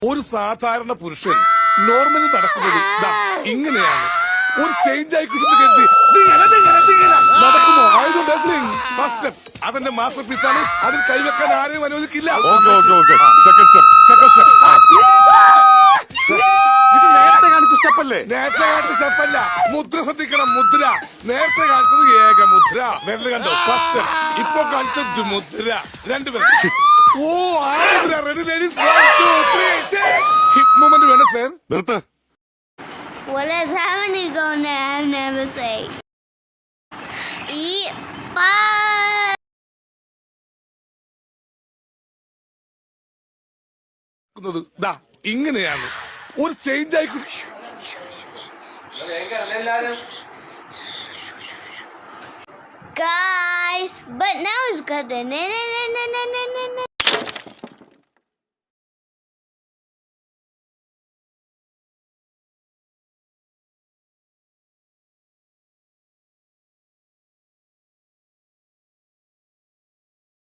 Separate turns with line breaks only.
ഒരു സാധാരണ പുരുഷൻ നോർമലി നടക്കുന്നത് ഇങ്ങനെയാണ്. ഒരു ചേഞ്ച് ആയി കിട്ടുന്ന നടക്കുമോ? ഫസ്റ്റ് അതെന്റെ മാസ്റ്റർ പീസ് ആണ്. അതിൽ കൈവെക്കാൻ ആരെയും അനുവദിക്കില്ല.
ഇത് നേരത്തെ കാണിച്ച സ്റ്റെപ്പല്ലേ?
നേരത്തെ കാണിച്ച സ്റ്റെപ്പല്ല, മുദ്ര ശ്രദ്ധിക്കണം. മുദ്ര നേരത്തെ കാണിച്ചത് ഏക മുദ്ര, വിരൽ കണ്ടോ? ഫസ്റ്റ് ഇപ്പൊ കാണിച്ച മുദ്ര രണ്ടുപേരും. ഓ റെഡി ലേഡീസ്, 1 2 3 ഹിപ്പ് മൂവ്മെന്റ് വേണം സർ.
നിർത്ത്.
What is happening going there? I've never say. Eat pie.
ദാ ഇങ്ങനെയാണ്. ഒരു ചേഞ്ച് ആയി
Guys, but now it's got the